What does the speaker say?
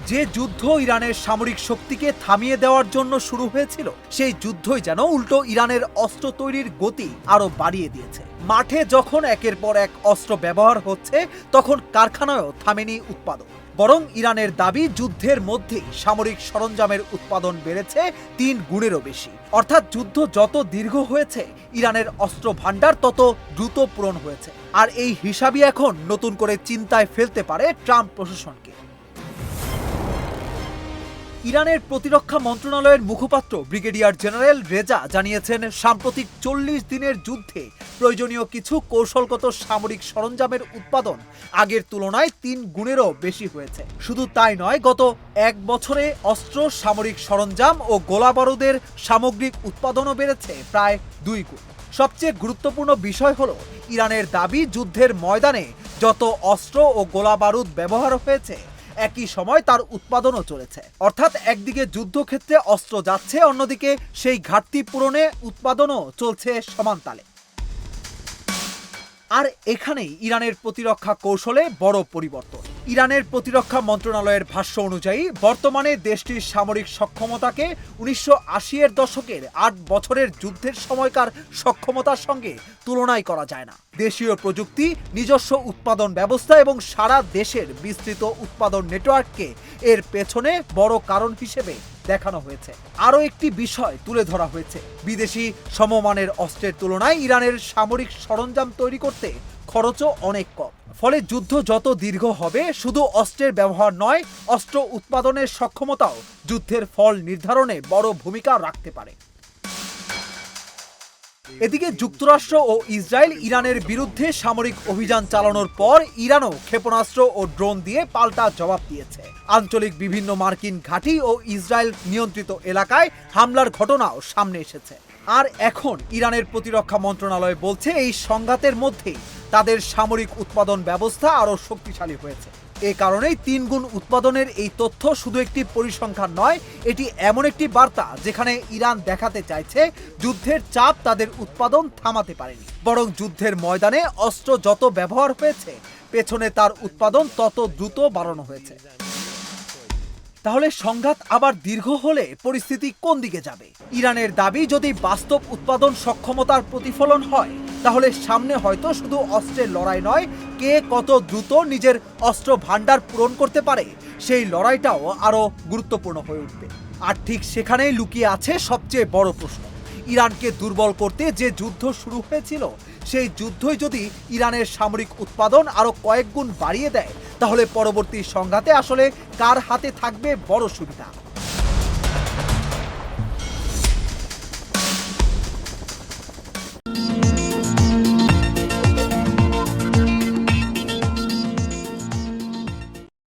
যে যুদ্ধ ইরানের সামরিক শক্তিকে থামিয়ে দেওয়ার জন্য শুরু হয়েছিল, সেই যুদ্ধই যেন উল্টো ইরানের অস্ত্র তৈরির গতি আরো বাড়িয়ে দিয়েছে। মাঠে যখন একের পর এক অস্ত্র ব্যবহার হচ্ছে, তখন কারখানায়ও থামেনি উৎপাদন। বরং ইরানের দাবি, যুদ্ধের মধ্যেই সামরিক সরঞ্জামের উৎপাদন বেড়েছে 3 গুণেরও বেশি। অর্থাৎ যুদ্ধ যত দীর্ঘ হয়েছে, ইরানের অস্ত্র ভান্ডার তত দ্রুত পূরণ হয়েছে। আর এই হিসাবই এখন নতুন করে চিন্তায় ফেলতে পারে ট্রাম্প প্রশাসনকে। ইরানের প্রতিরক্ষা মন্ত্রণালয়ের মুখপাত্র ব্রিগেডিয়ার জেনারেল রেজা জানিয়েছেন, সাম্প্রতিক 40 দিনের যুদ্ধে প্রয়োজনীয় কিছু কৌশলগত সামরিক সরঞ্জামের উৎপাদন আগের তুলনায় 3 গুণেরও বেশি হয়েছে। শুধু তাই নয়, গত 1 বছরে অস্ত্র, সামরিক সরঞ্জাম ও গোলাবারুদের সামগ্রিক উৎপাদনও বেড়েছে প্রায় 2 গুণ। সবচেয়ে গুরুত্বপূর্ণ বিষয় হলো, ইরানের দাবি, যুদ্ধের ময়দানে যত অস্ত্র ও গোলাবারুদ ব্যবহার হয়েছে, একই সময় তার উৎপাদনও চলেছে। অর্থাৎ একদিকে যুদ্ধক্ষেত্রে অস্ত্র যাচ্ছে, অন্যদিকে সেই ঘাটতি পূরণে উৎপাদনও চলছে সমান তালে। আর এখানেই ইরানের প্রতিরক্ষা কৌশলে বড় পরিবর্তন। ইরানের প্রতিরক্ষা মন্ত্রণালয়ের ভাষ্য অনুযায়ী, বর্তমানে দেশটির সামরিক সক্ষমতাকে 1980-এর দশকের 8 বছরের যুদ্ধের সময়কার সক্ষমতার সঙ্গে তুলনাই করা যায় না। দেশীয় প্রযুক্তি, নিজস্ব উৎপাদন ব্যবস্থা এবং সারা দেশের বিস্তৃত উৎপাদন নেটওয়ার্ককে এর পেছনে বড় কারণ হিসেবে দেখানো হয়েছে। আরও একটি বিষয় তুলে ধরা হয়েছে, বিদেশি সমমানের অস্ত্রের তুলনায় ইরানের সামরিক সরঞ্জাম তৈরি করতে খরচও অনেক কম। ফলে যুদ্ধ যত দীর্ঘ হবে, শুধু অস্ত্রের ব্যবহার নয়, অস্ত্র উৎপাদনের সক্ষমতাও যুদ্ধের ফল নির্ধারণে বড় ভূমিকা রাখতে পারে। এদিকে যুক্তরাষ্ট্র ও ইসরায়েল ইরানের বিরুদ্ধে সামরিক অভিযান চালানোর পর ইরানও ক্ষেপণাস্ত্র ও ড্রোন দিয়ে পাল্টা জবাব দিয়েছে। আঞ্চলিক বিভিন্ন মার্কিন ঘাঁটি ও ইসরায়েল নিয়ন্ত্রিত এলাকায় হামলার ঘটনাও সামনে এসেছে। আর এখন ইরানের প্রতিরক্ষা মন্ত্রণালয় বলছে, এই সংঘাতের মধ্যেই তাদের সামরিক উৎপাদন ব্যবস্থা আরও শক্তিশালী হয়েছে। এ কারণেই 3 গুণ উৎপাদনের এই তথ্য শুধু একটি পরিসংখ্যান নয়, এটি এমন একটি বার্তা যেখানে ইরান দেখাতে চাইছে, যুদ্ধের চাপ তাদের উৎপাদন থামাতে পারেনি, বরং যুদ্ধের ময়দানে অস্ত্র যত ব্যবহার হয়েছে, পেছনে তার উৎপাদন তত দ্রুত বাড়ানো হয়েছে। তাহলে সংঘাত আবার দীর্ঘ হলে পরিস্থিতি কোন দিকে যাবে? ইরানের দাবি, যদি বাস্তব উৎপাদন সক্ষমতার প্রতিফলন হয়, তাহলে সামনে হয়তো শুধু অস্ত্রের লড়াই নয়, কে কত দ্রুত নিজের অস্ত্র ভান্ডার পূরণ করতে পারে, সেই লড়াইটাও আরও গুরুত্বপূর্ণ হয়ে উঠবে। আর ঠিক সেখানেই লুকিয়ে আছে সবচেয়ে বড় প্রশ্ন, ইরানকে দুর্বল করতে যে যুদ্ধ শুরু হয়েছিল, সেই যুদ্ধই যদি ইরানের সামরিক উৎপাদন আরও কয়েক গুণ বাড়িয়ে দেয়, তাহলে পরবর্তী সংঘাতে আসলে কার হাতে থাকবে বড় সুবিধা?